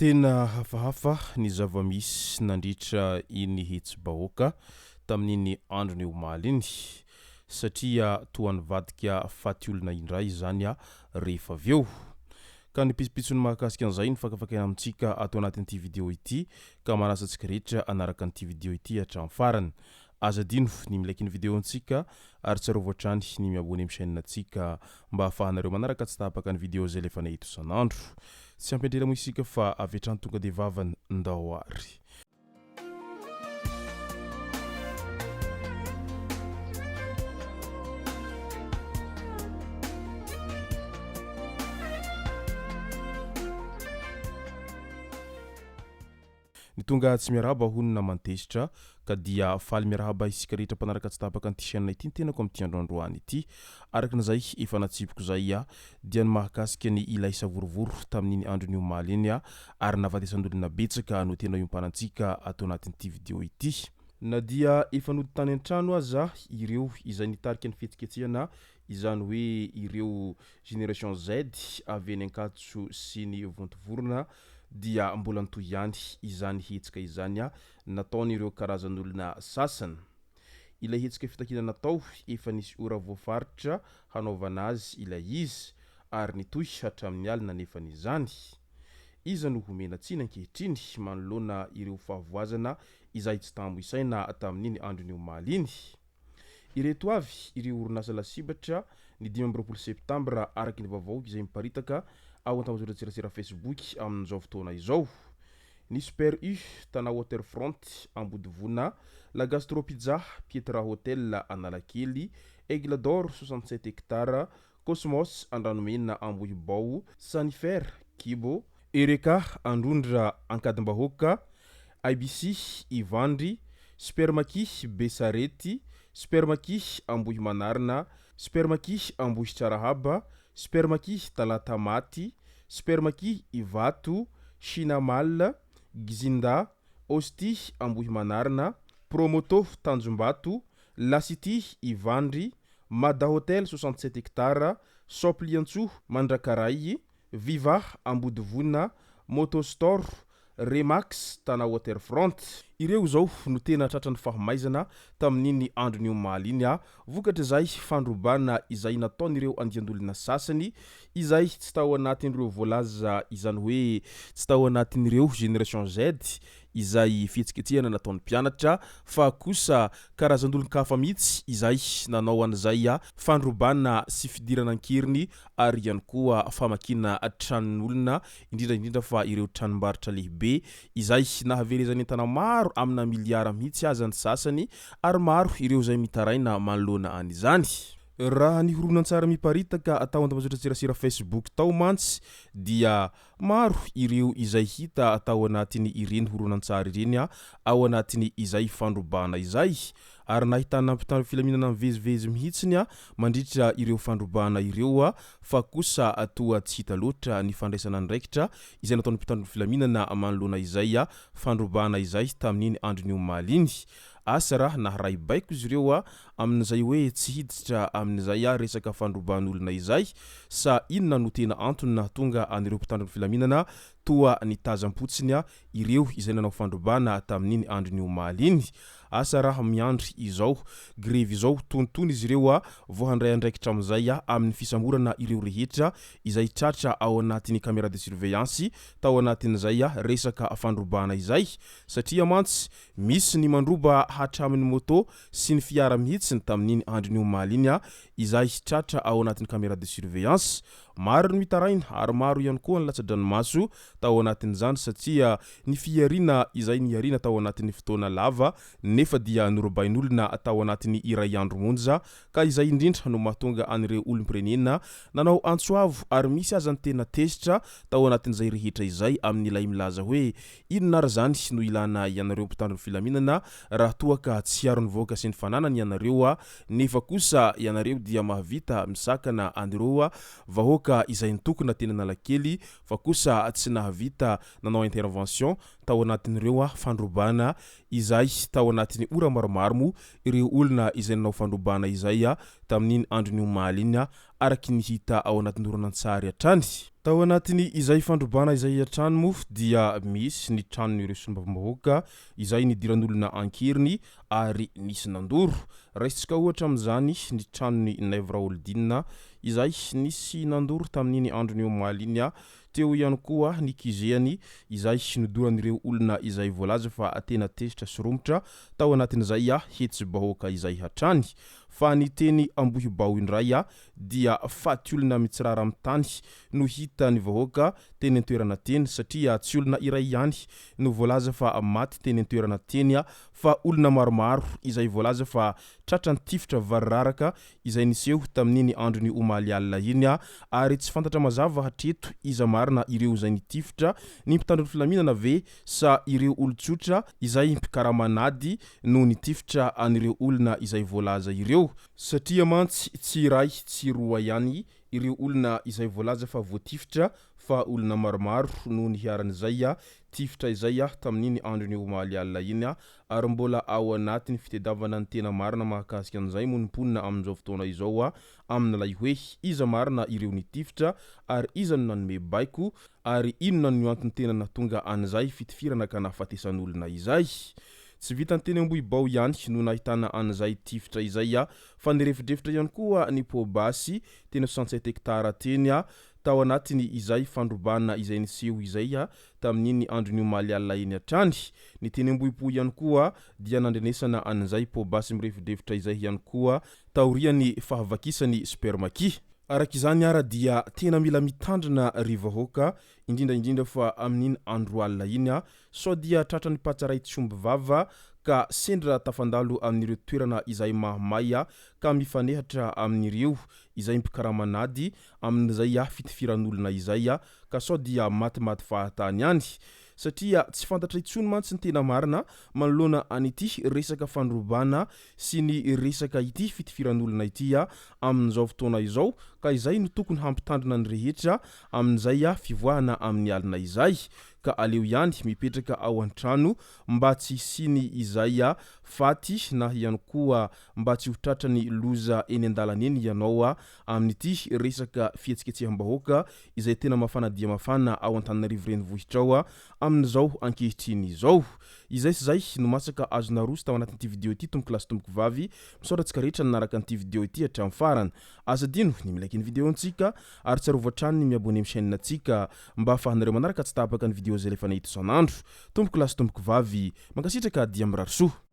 Tena hafahafa ny zavamisy nandritra iny hetsy-bahoaka tamin'iny androny omaly iny satria toa nivadika faty olona indray zany rehefa avy eo. Ka ny pisipitsony mahakasika an'izay ny fakafakana amintsika atao anatin'ity vidéo ity ka manasa antsika rehetra anaraka an'ity vidéo ity hatramin'ny farany. Aza dino ny milaiky ny vidéo antsika ary tsarovy hatrany ny miabone amin'ny chaîne antsika mba ahafahanareo manaraka tsy tapaka ny vidéo zay lefa nahito isan'andro. Tsy ampendrela mo isika fa avy hatrany tonga de vavany ndao ary. Ny tonga tsy miarahaba honina mantesitra ka dia faly miarahaba isika rehetra mpanaraka tsy tapaka an'ity chaîne ity tenako amin'ity androandroany ity. Arakan'izay efa natsipiko zay dia ny mahakasika ny ilay savorovoro tamin'iny androny omaly iny ary navatesan'olona betsaka no tena iompanantsika atao anatin'ity vidéo ity. Na dia efa nody tany an-trano aza ireo izay nitarika ny fihetsiketsehana izany hoe ireo génération Z avy any Ankatso sy ny Vontovorona dia mbola nitoy ihany izany hetsika izany nataon'ireo karazan'olona sasany. Ilay hetsika fitakina natao efa nisy ora voafaritra hanaovana azy ilay izy ary nitoy hatramin'ny alina nefa n'izany. Iza no homena tsiny ankehitriny manoloana ireo fahavoazana izay tsy tambo isaina tamin'iny androny omaly iny. Ireto avy ireo orinasa lasibatra ny 15 septambra araky ny vaovao izay miparitaka ao an-tambazotra Facebook amin'izao fotoana izao. Ny Super U tana Waterfront Ambodivona, la Gastro Pizza Pietra Hotel Analakely, Aigle d'Or 67 hectares, Cosmos Andranomena Ambohibao, Sanifer Kibo, Ereka Androndra Ankadimbahoaka, IBC Ivandry, Supermaki Besarety, Supermaki Ambohimanarina, Supermaki Ambohitrarahaba, Supermaki Talatamaty, Supermaki Ivato, Chinamal, Gizinda, Osti Ambohimanarina, Promoto Tanjombato, La City Ivandry, Mada Hotel 67 hectares, Sopliantso Mandrakaray, Viva Ambodivona, Motostore, Remax tana Waterfront. Ireo zao no tena tratran'ny fahamaizana tamin'iny androny omaly iny vokatra zay Fandrobana izay nataon'ireo andiandolona sasany izay tsy tao anatin'ireo voalaza izany hoe tsy tao anatin'ireo génération Z izay fihetsiketsehana nataon'ny mpianatra fa kosa karazan'olon-kafa mihitsy izay nanao an'izay Fandrobana sy fidirana ankeriny ary ihany koa famakina tranon'olona indrindra fa ireo tranombarotra lehibe izay nahavelezany entana maro amina miliara mihitsy aza ny sasany ary maro ireo zay mitaraina manoloana an'izany. Raha ny horonan-tsara miparitaka atao an-tambazotra Facebook tao mantsy dia maro ireo izay hita atao anatin'ny ireny horonan-tsara ireny ao anatin'ny izay Fandrobana izay ary nahitana mpitandro filaminana mivezivezy mihitsiny mandritra ireo Fandrobana ireo fa kosa atoa tsy hita loatra ny fandraisana andraikitra izay nataon'ny mpitandro filaminana manoloana izay Fandrobana izay tamin'iny androny omaly iny. Asa raha naharay baiko izy ireo amin'izay hoe tsy hiditra amin'izay resaka fandroban'olona izay sa inona no tena antony nahatonga an'ireo mpitandro filaminana toa nitazam-potsiny ireo izay nanao fandrobana tamin'iny androny omaly iny. Asa raha miandry izao grevy izao tontony izy ireo vohandray andraikitra amin'izay amin'ny fisamborana ireo rehetra izay tratra ao anatin'ny caméra de surveillance tao anatin'izay resaka fandrobana izay satria mantsy misy ny mandroba hatramin'ny moto sy ny fiara mihitsy tamin'iny androny omaly iny izay tratra ao anatin'ny caméra de surveillance. Maro ny mitaraina ary maro ihany koa ny latsa-dranomaso tao anatin'izany satria ny fiarina izay niarina tao anatin'ny fotoana lava nefa dia norobain'olona tao anatin'ny iray andro monja ka izay indrindra no mahatonga an'ireo olom-pirenena nanao antsoavo ary misy aza ny tena tesitra tao anatin'izay rehetra izay amin'ilay milaza hoe inona ary zany no ilana ianareo mpitandro filaminana raha toa ka tsy aro ny voaka sy ny fananany ianareo nefa kosa ianareo dia mahavita misakana an'ireo vahoaka izay nitokona teny Analakely fa kosa tsy nahavita nanao intervention tao anatin'ireo fandrobana izay tao anatin'ny ora maromaro mo ireo olona izay nanao fandrobana izay tamin'iny androny omaly iny araky ny hita ao anatin'ny horonan-tsary hatrany. Tao anatiny izay fandrobana izay an-trano mofo dia misy ny tranon'ireo sombam-bahoaka izay nidiran'olona ankehitriny ary nisy nandoro. Raisitsika ohatra amin'izany ny tranon'ny Naivo Raholdina izay nisy nandoro tamin'iny andron'ny omaly iny teo ihany koa ny kizehany izay nodoran'ireo olona izay voalaza fa tena tezitra sy romotra tao anatin'izay hetsy bahoaka izay hatrany. Fa ny teny ambohibao indray dia faty olona mitsirara amin'ny tany no hita ny vahoaka teny an-toerana teny satria tsy olona iray ihany no voalaza fa maty teny an-toerana teny fa olona maromaro izay voalaza fa tratra tifitra variraraka izay niseho tamin'iny andron'ny omaly alina iny ary tsy fantatra mazava hatreto iza marina ireo izay nitifitra ny mpitandro ny filaminana ve sa ireo olon-tsotra izay mpikaramanady no nitifitra an'ireo olona izay voalaza ireo satria mantsy tsy iray tsy roa ihany ireo olona izay voalaza fa voatifitra fa olona maromaro no niharan'izay tifitra izay tamin'iny andron'ny omaly alina iny ary mbola ao anatiny fitediavana ny tena marina mahakasika an'izay monimponina amin'izao fotoana izao amin'ny lay hoe iza marina ireo nitifitra ary iza no nanome baiko ary inona no antony tena nahatonga an'izay fitifirana ka nahafatesan'olona izay. Tsy vitany teny ambohibao ihany no nahitana an'izay tifitra izay fa nirefidrefitra ihany koa ny pobasy tena 67 hektara teny tao anatiny izay fandrobana izay niseho izay tamin'iny andron'ny omaly alina iny hatrany. Ny teny ambohipo ihany koa dia nandrenesana an'izay pobasy mirefidrefitra izay ihany koa taorian'ny fahavakisany spermaki. Arak'izany ara dia tena mila mitandrina ry vahoaka indrindra fa amin'iny andro alina iny sao dia tratra ny patsaray tsomby vava ka sendra tafandalo amin'ireo toerana izay mahamay ka mifanehatra amin'ireo izay mpikaramanady amin'izay fitifiran'olona izay ka sao dia matimaty fahatany ihany satria tsy fantatra intsony mantsy ny tena marina manoloana an'ity resaka fandrobana sy ny resaka ity fitifiran'olona ity amin'izao fotoana izao ka izay no tokony hampitandrina ny rehetra amin'izay fivoahana amin'ny alina izay ka aleo ihany mipetraka ao an-trano mba tsy hisiny izay faty na ihany koa mba tsy ho tratrany loza eny an-dalana eny ianao amin'ity resaka fihetsiketseham-bahoaka izay tena mafana dia mafana ao Antananarivo renivohitra ao amin'izao ankehitriny izao. Izay sy zay no masaka azona roso tao anatin'ity video ity tomboko lasy tomboko vavy misaotratsika rehetra nanaraka an'ity video ity hatramin'ny farany. Asa dino ny milaiky ny video antsika ary tsarovatrany ny miabone amin'ny chaîne antsika mba ahafahanareo manaraka tsy tapaka ny video zay lefa nahita isan'andro. Tomboko lasy tomboko vavy mankasitraka dia mirary soa.